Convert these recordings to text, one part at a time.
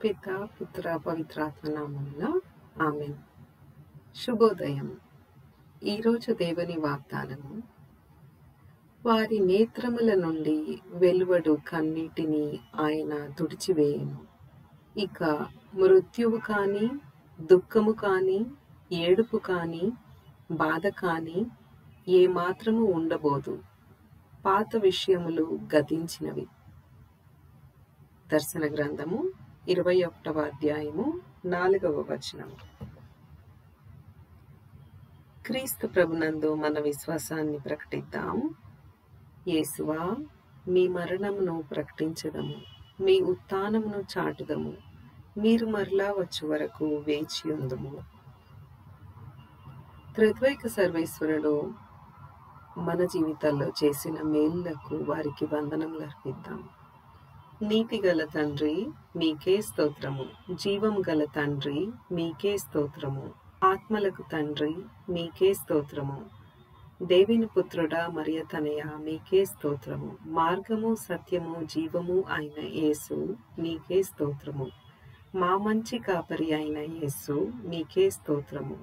పిత పుత్ర పవిత్రాత్మ నామమున ఆమేన్. శుభోదయం. ఈరోజు దేవుని వాగ్దానము, వారి నేత్రముల నుండి వెలువడు కన్నీటిని ఆయన తుడిచివేయును. ఇక మృత్యువు కాని, దుఃఖము కాని, ఏడుపు కాని, బాధ కాని ఏమాత్రము ఉండబోదు. పాత విషయములు గతించినవి. దర్శన గ్రంథము 21వ అధ్యాయము 4వ వచనము. క్రీస్తు ప్రభునందు మన విశ్వాసాన్ని ప్రకటిద్దాం. యేసువా, మీ మరణమును ప్రకటించదము, మీ ఉత్థానమును చాటుదము, మీరు మరలా వచ్చు వరకు వేచియుందుము. త్రిద్వైక సర్వేశ్వరుడు మన జీవితాల్లో చేసిన మేలులకు వారికి వందనములు అర్పిద్దాం. నీతి గల తండ్రి, మీకే స్తోత్రము. జీవం గల తండ్రి, మీకే స్తోత్రము. ఆత్మలకు తండ్రి, మీకే స్తోత్రము. దేవిని పుత్రుడా మరియ తనయ, మీకే స్తోత్రము. మార్గము, సత్యము, జీవము అయిన యేసు, మీకే స్తోత్రము. మా మంచి కాపరి అయిన యేసు, మీకే స్తోత్రము.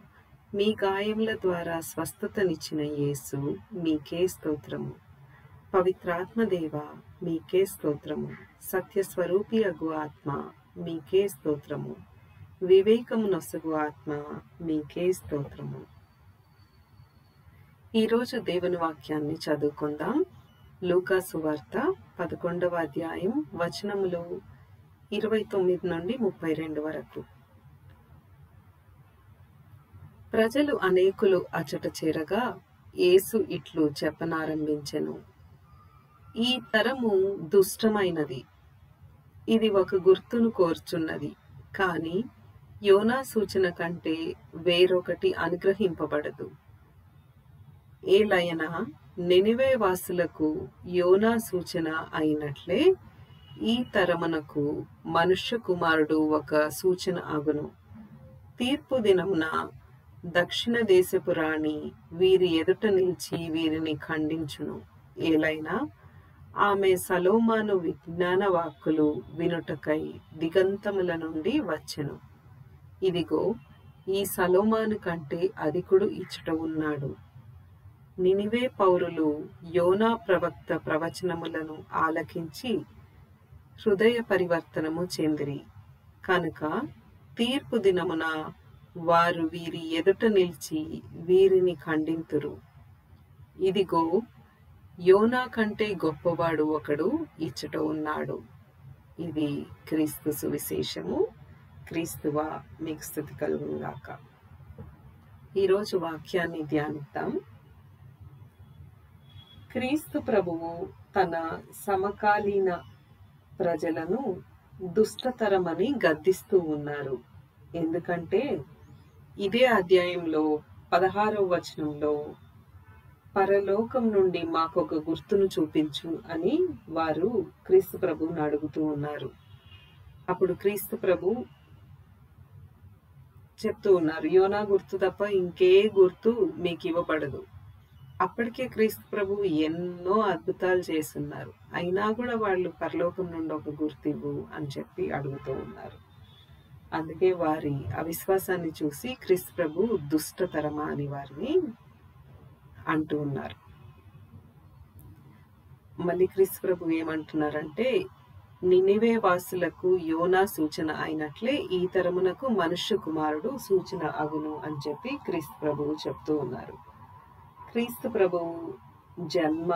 మీ గాయముల ద్వారా స్వస్థతనిచ్చిన యేసు, మీకే స్తోత్రము. పవిత్రాత్మదేవ, మీకే స్తోత్రము. సత్యస్వరూపి అగు ఆత్మ, మీకే స్తోత్రము. వివేకము నొసగు ఆత్మ, మీకే స్తోత్రము. ఈరోజు దేవుని వాక్యాన్ని చదువుకుందాం. లూకా సువార్త 11వ అధ్యాయం వచనములు 29 నుండి 32 వరకు. ప్రజలు అనేకులు అచట చేరగా యేసు ఇట్లు చెప్పనారంభించెను. ఈ తరము దుష్టమైనది. ఇది ఒక గుర్తును కోర్చున్నది, కాని యోనా సూచన కంటే వేరొకటి అనుగ్రహింపబడదు. ఏలయనా నినివే వాసులకు యోనా సూచన అయినట్లే ఈ తరమునకు మనుష్య కుమారుడు ఒక సూచన అగును. తీర్పు దినమున దక్షిణ దేశపు రాణి వీరి ఎదుట నిలిచి వీరిని ఖండించును. ఏలైనా ఆమె సలోమాను విజ్ఞాన వాక్కులు వినుటకై దిగంతముల నుండి వచ్చెను. ఇదిగో, ఈ సలోమాను కంటే అధికుడు ఇచ్చట ఉన్నాడు. నినివే పౌరులు యోనా ప్రవక్త ప్రవచనములను ఆలకించి హృదయ పరివర్తనము చెందిరి. కనుక తీర్పు దినమున వారు వీరి ఎదుట నిలిచి వీరిని ఖండింతురు. ఇదిగో, యోనా కంటే గొప్పవాడు ఒకడు ఇచ్చట ఉన్నాడు. ఇది క్రీస్తు సువిశేషము. క్రీస్తువా, మీకు స్తుతి కలుగునుగాక. ఈరోజు వాక్యాన్ని ధ్యానిద్దాం. క్రీస్తు ప్రభువు తన సమకాలీన ప్రజలను దుష్టతరమని గద్దిస్తూ ఉన్నారు. ఎందుకంటే ఇదే అధ్యాయంలో 16వ వచనంలో పరలోకం నుండి మాకొక గుర్తును చూపించు అని వారు క్రీస్తు ప్రభువుని అడుగుతూ ఉన్నారు. అప్పుడు క్రీస్తు ప్రభు చెప్తూ ఉన్నారు, యోనా గుర్తు తప్ప ఇంకే గుర్తు మీకు ఇవ్వబడదు. అప్పటికే క్రీస్తు ప్రభు ఎన్నో అద్భుతాలు చేస్తున్నారు. అయినా కూడా వాళ్ళు పరలోకం నుండి ఒక గుర్తు ఇవ్వు అని చెప్పి అడుగుతూ ఉన్నారు. అందుకే వారి అవిశ్వాసాన్ని చూసి క్రీస్తు ప్రభు దుష్టతరమా అని వారిని అంటూ ఉన్నారు. మళ్ళీ క్రీస్తు ప్రభు ఏమంటున్నారంటే, నినివే వాసులకు యోనా సూచన అయినట్లే ఈ తరమునకు మనుష్య కుమారుడు సూచన అగును అని చెప్పి క్రీస్తు ప్రభువు చెప్తూ ఉన్నారు. క్రీస్తు ప్రభువు జన్మ,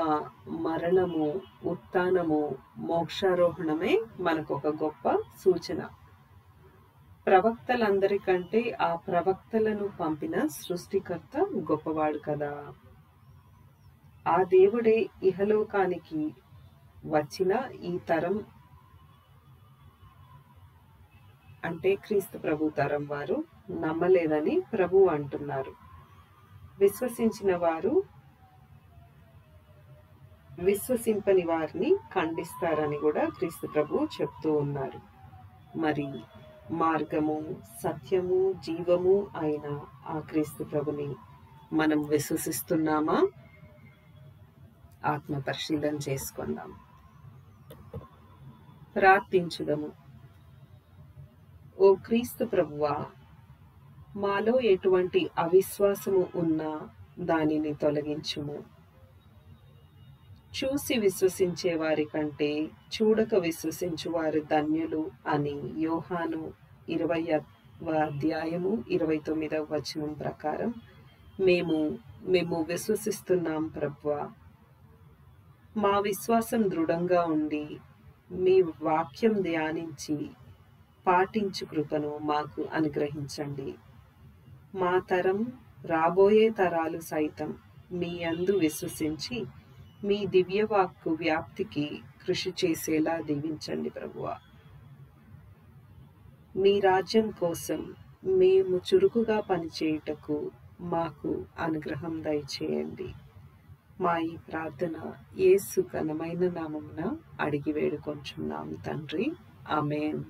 మరణము, ఉత్థానము, మోక్షారోహణమే మనకు ఒక గొప్ప సూచన. ప్రవక్తలందరికంటే ఆ ప్రవక్తలను పంపిన సృష్టికర్త గొప్పవాడు కదా. ఆ దేవుడే ఇహలోకానికి వచ్చిన ఈ తరం అంటే క్రీస్తు ప్రభు తరం వారు నమ్మలేదని ప్రభు అంటున్నారు. విశ్వసించిన వారు విశ్వసింపని వారిని ఖండిస్తారని కూడా క్రీస్తు ప్రభు చెప్తూ ఉన్నారు. మరి మార్గము, సత్యము, జీవము అయిన ఆ క్రీస్తు ప్రభుని మనం విశ్వసిస్తున్నామా? ఆత్మ పరిశీలన చేసుకుందాం. ప్రార్థించుదము. ఓ క్రీస్తు ప్రభువా, మాలో ఎటువంటి అవిశ్వాసము ఉన్నా దానిని తొలగించుము. చూసి విశ్వసించే వారి కంటే చూడక విశ్వసించు వారు ధన్యులు అని యోహాను 20వ అధ్యాయము 29వ వచనం ప్రకారం మేము విశ్వసిస్తున్నాం ప్రభువా. మా విశ్వాసం దృఢంగా ఉండి మీ వాక్యం ధ్యానించి పాటించు కృపను మాకు అనుగ్రహించండి. మా తరం, రాబోయే తరాలు సైతం మీ యందు విశ్వసించి మీ దివ్యవాక్కు వ్యాప్తికి కృషి చేసేలా దీవించండి ప్రభువా. మీ రాజ్యం కోసం మేము చురుకుగా పనిచేయుటకు మాకు అనుగ్రహం దయచేయండి. మా ఈ ప్రార్థన యేసు ఘనమైన నామమున అడిగి వేడుకొంచున్నాం తండ్రి. ఆమేన్.